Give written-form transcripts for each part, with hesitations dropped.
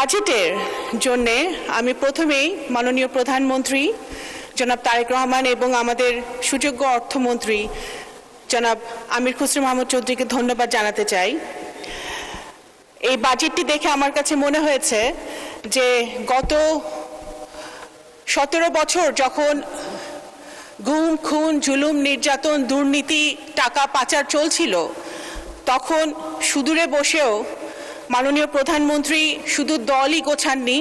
বাজেটের জন্য আমি প্রথমেই মাননীয় প্রধানমন্ত্রী জনাব তারেক রহমান এবং আমাদের সুযোগ্য অর্থমন্ত্রী জনাব আমির খুসরো মাহমুদ চৌধুরীকে ধন্যবাদ জানাতে চাই। এই বাজেটটি দেখে আমার কাছে মনে হয়েছে যে গত 17 বছর যখন গুম খুন জুলুম নির্যাতন দুর্নীতি টাকা পাচার চলছিল, তখন সুদূরে বসেও মাননীয় প্রধানমন্ত্রী শুধু দলই গোছাননি,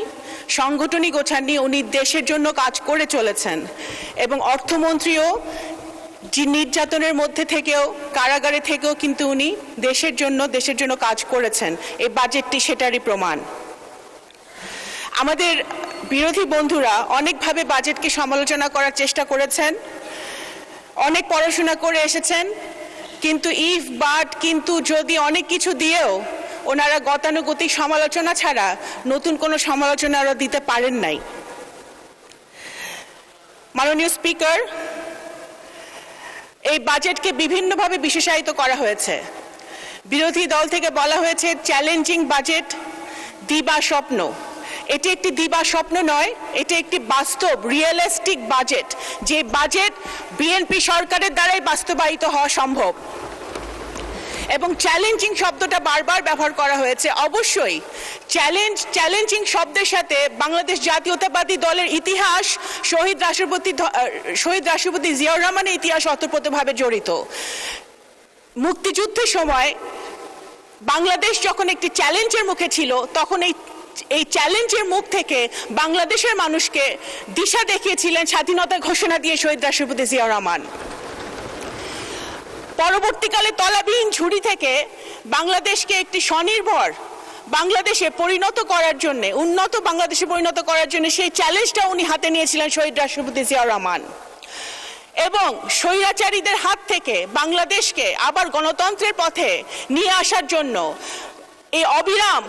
সংগঠনই গোছাননি, উনি দেশের জন্য কাজ করে চলেছেন। এবং অর্থমন্ত্রীও যে নির্যাতনের মধ্যে থেকেও কারাগারে থেকেও কিন্তু উনি দেশের জন্য কাজ করেছেন। এই বাজেটটি সেটারই প্রমাণ। আমাদের বিরোধী বন্ধুরা অনেকভাবে বাজেটকে সমালোচনা করার চেষ্টা করেছেন, অনেক পড়াশোনা করে এসেছেন, কিন্তু ইফ বাট কিন্তু যদি অনেক কিছু দিয়েও ওনারা গতানুগতিক সমালোচনা ছাড়া নতুন কোনো সমালোচনা ওরা দিতে পারেন নাই। মাননীয় স্পিকার, এই বাজেটকে বিভিন্নভাবে বিশেষায়িত করা হয়েছে। বিরোধী দল থেকে বলা হয়েছে চ্যালেঞ্জিং বাজেট, দিবা স্বপ্ন। এটি একটি দিবা স্বপ্ন নয়, এটি একটি বাস্তব রিয়েলিস্টিক বাজেট, যে বাজেট বিএনপি সরকারের দ্বারাই বাস্তবায়িত হওয়া সম্ভব। এবং চ্যালেঞ্জিং শব্দটা বারবার ব্যবহার করা হয়েছে। অবশ্যই চ্যালেঞ্জিং শব্দের সাথে বাংলাদেশ জাতীয়তাবাদী দলের ইতিহাস, শহীদ রাষ্ট্রপতি জিয়াউর রহমানের ইতিহাস ওতপ্রোতভাবে জড়িত। মুক্তিযুদ্ধের সময় বাংলাদেশ যখন একটি চ্যালেঞ্জের মুখে ছিল, তখন এই চ্যালেঞ্জের মুখ থেকে বাংলাদেশের মানুষকে দিশা দেখিয়েছিলেন স্বাধীনতা ঘোষণা দিয়ে শহীদ রাষ্ট্রপতি জিয়াউর রহমান। পরবর্তীকালে তলাবিহীন ঝুড়ি থেকে বাংলাদেশকে একটি স্বনির্ভর বাংলাদেশে পরিণত করার জন্য, উন্নত বাংলাদেশে পরিণত করার জন্য সেই চ্যালেঞ্জটা উনি হাতে নিয়েছিলেন শহীদ রাষ্ট্রপতি জিয়াউর রহমান। এবং স্বৈরাচারীদের হাত থেকে বাংলাদেশকে আবার গণতন্ত্রের পথে নিয়ে আসার জন্য এই অবিরাম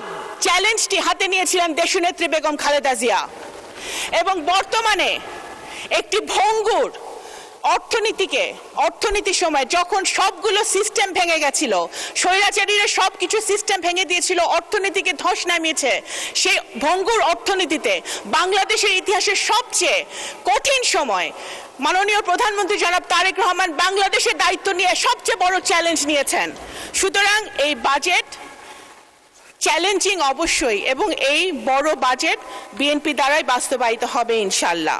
চ্যালেঞ্জটি হাতে নিয়েছিলেন দেশনেত্রী বেগম খালেদা জিয়া। এবং বর্তমানে একটি ভঙ্গুর অর্থনীতির সময় যখন সবগুলো সিস্টেম ভেঙে গেছিল, স্বৈরাচারীরা সবকিছু সিস্টেম ভেঙে দিয়েছিল, অর্থনীতিকে ধস নামিয়েছে, সেই ভঙ্গুর অর্থনীতিতে বাংলাদেশের ইতিহাসের সবচেয়ে কঠিন সময় মাননীয় প্রধানমন্ত্রী জনাব তারেক রহমান বাংলাদেশের দায়িত্ব নিয়ে সবচেয়ে বড় চ্যালেঞ্জ নিয়েছেন। সুতরাং এই বাজেট চ্যালেঞ্জিং অবশ্যই, এবং এই বড় বাজেট বিএনপি দ্বারাই বাস্তবায়িত হবে ইনশাআল্লাহ।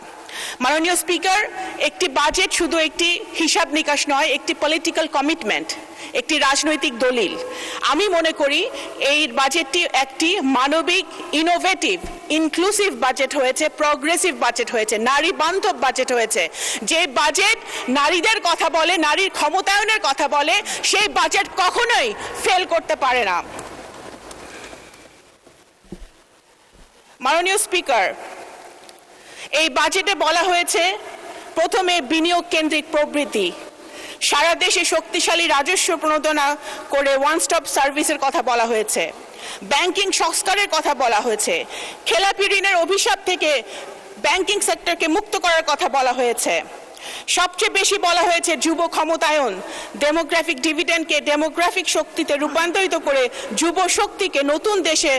মাননীয় স্পিকার, একটি বাজেট শুধু একটি হিসাব নিকাশ নয়, একটি পলিটিক্যাল কমিটমেন্ট, একটি রাজনৈতিক দলিল। আমি মনে করি এই বাজেটটি একটি মানবিক, ইনোভেটিভ, ইনক্লুসিভ বাজেট হয়েছে, প্রগ্রেসিভ বাজেট হয়েছে, নারী বান্ধব বাজেট হয়েছে। যে বাজেট নারীদের কথা বলে, নারীর ক্ষমতায়নের কথা বলে, সেই বাজেট কখনোই ফেল করতে পারে না। মাননীয় স্পিকার, এই বাজেটে বলা হয়েছে প্রথমে বিনিয়োগ কেন্দ্রিক প্রবৃদ্ধি, সারা দেশে শক্তিশালী রাজস্ব প্রণোদনা করে ওয়ান স্টপ সার্ভিসের কথা বলা হয়েছে, ব্যাংকিং সংস্কারের কথা বলা হয়েছে, খেলাপি ঋণের অভিশাপ থেকে ব্যাংকিং সেক্টরকে মুক্ত করার কথা বলা হয়েছে। সবচেয়ে বেশি বলা হয়েছে যুব ক্ষমতায়ন, ডেমোগ্রাফিক ডিভিডেন্ডকে ডেমোগ্রাফিক শক্তিতে রূপান্তরিত করে যুব শক্তিকে নতুন দেশে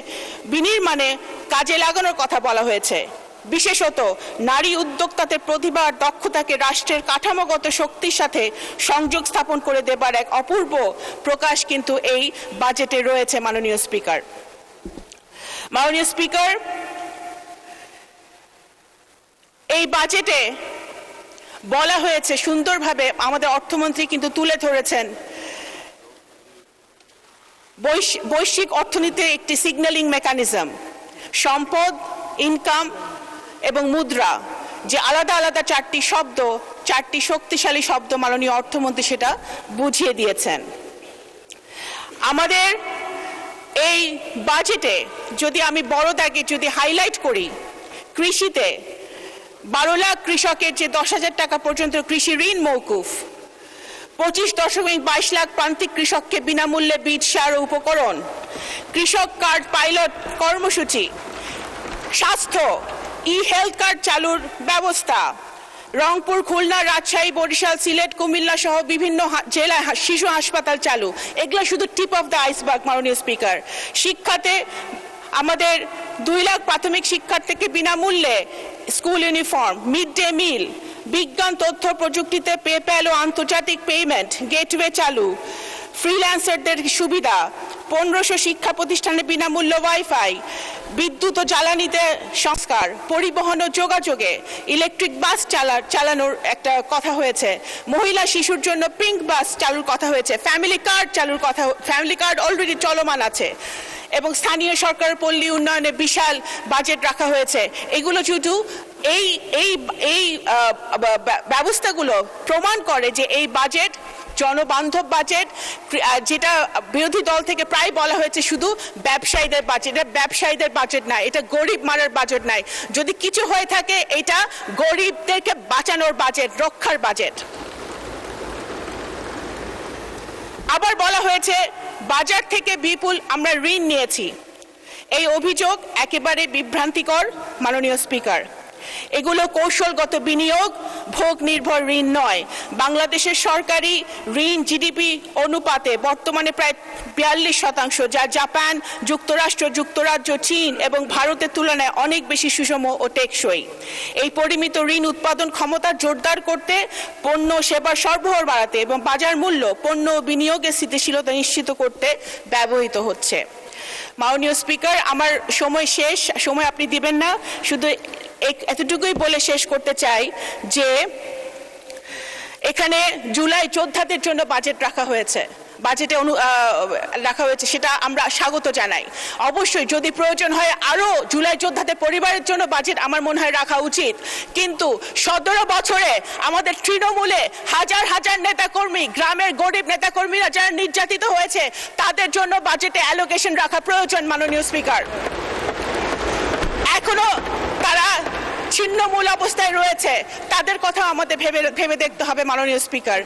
বিনির্মাণে কাজে লাগানোর কথা বলা হয়েছে। বিশেষত নারী উদ্যোক্তাদের প্রতিভা আর দক্ষতাকে রাষ্ট্রের কাঠামোগত শক্তির সাথে সংযোগ স্থাপন করে দেবার এক অপূর্ব প্রকাশ কিন্তু এই বাজেটে রয়েছে। মাননীয় স্পিকার, এই বাজেটে বলা হয়েছে সুন্দরভাবে, আমাদের অর্থমন্ত্রী কিন্তু তুলে ধরেছেন, বৈশ্বিক অর্থনীতির একটি সিগন্যালিং মেকানিজম, সম্পদ, ইনকাম এবং মুদ্রা, যে আলাদা আলাদা চারটি শক্তিশালী শব্দ মাননীয় অর্থমন্ত্রী সেটা বুঝিয়ে দিয়েছেন। আমাদের এই বাজেটে যদি আমি বড় দাগে যদি হাইলাইট করি, কৃষিতে 12 লাখ কৃষকের যে 10,000 টাকা পর্যন্ত কৃষি ঋণ মৌকুফ, 25.22 লাখ প্রান্তিক কৃষককে বিনামূল্যে বীজ, সার ও উপকরণ, কৃষক কার্ড পাইলট কর্মসূচি, স্বাস্থ্য, হেলথ কার্ড চালুর ব্যবস্থা, রংপুর, খুলনা, রাজশাহী, বরিশাল, সিলেট, কুমিল্লা সহ বিভিন্ন জেলায় শিশু হাসপাতাল চালু। এগুলো শুধু টিপ অফ দ্য আইসবার্গ। মাননীয় স্পিকার, শিক্ষাতে আমাদের 2 লাখ প্রাথমিক শিক্ষার্থীকে বিনামূল্যে school uniform, mid day meal, বিজ্ঞান তথ্য প্রযুক্তিতে পেপ্যাল ও আন্তর্জাতিক পেমেন্ট গেটওয়ে চালু, ফ্রিল্যান্সারদের সুবিধা, 1500 শিক্ষা প্রতিষ্ঠানে বিনামূল্য ওয়াইফাই, বিদ্যুৎ ও জ্বালানিতে সংস্কার, পরিবহন ও যোগাযোগে ইলেকট্রিক বাস চালানোর একটা কথা হয়েছে, মহিলা শিশুর জন্য পিঙ্ক বাস চালুর কথা হয়েছে, ফ্যামিলি কার্ড চালুর কথা, ফ্যামিলি কার্ড অলরেডি চলমান আছে, এবং স্থানীয় সরকারের পল্লী উন্নয়নে বিশাল বাজেট রাখা হয়েছে। এগুলো শুধু এই এই এই ব্যবস্থাগুলো প্রমাণ করে যে এই বাজেট জনবান্ধব বাজেট, যেটা বিরোধী দল থেকে প্রায় বলা হয়েছে শুধু ব্যবসায়ীদের বাজেট। এটা ব্যবসায়ীদের বাজেট না, এটা গরিব মারার বাজেট নাই। যদি কিছু হয়ে থাকে এটা গরিবদেরকে বাঁচানোর বাজেট, রক্ষার বাজেট। আবার বলা হয়েছে বাজার থেকে বিপুল আমরা ঋণ নিয়েছি। এই অভিযোগ একেবারে বিভ্রান্তিকর মাননীয় স্পিকার। এগুলো কৌশলগত বিনিয়োগ, ভোগ নির্ভর ঋণ নয়। বাংলাদেশের সরকারি ঋণ জিডিপি অনুপাতে বর্তমানে প্রায় 42%, যা জাপান, যুক্তরাষ্ট্র, যুক্তরাজ্য, চীন এবং ভারতের তুলনায় অনেক বেশি সুষম ও টেকসই। এই পরিমিত ঋণ উৎপাদন ক্ষমতা জোরদার করতে, পণ্য সেবার সরবরাহ বাড়াতে এবং বাজার মূল্য, পণ্য ও বিনিয়োগের স্থিতিশীলতা নিশ্চিত করতে ব্যবহৃত হচ্ছে। মাননীয় স্পিকার, আমার সময় শেষ, সময় আপনি দিবেন না, শুধু এতটুকুই বলে শেষ করতে চাই যে এখানে জুলাই যোদ্ধাদের জন্য বাজেট রাখা হয়েছে, সেটা আমরা স্বাগত জানাই। অবশ্যই যদি প্রয়োজন হয় আরো জুলাই যোদ্ধাদের পরিবারের জন্য বাজেট আমার মনে হয় রাখা উচিত, কিন্তু 17 বছরে আমাদের তৃণমূলে হাজার হাজার নেতাকর্মী, গ্রামের গরিব নেতাকর্মীরা যারা নির্যাতিত হয়েছে তাদের জন্য বাজেটে অ্যালোকেশন রাখা প্রয়োজন মাননীয় স্পিকার। এখনো তারা ছিন্নমূল অবস্থায় রয়েছে, তাদের কথা আমাদের ভেবে দেখতে হবে মাননীয় স্পিকার।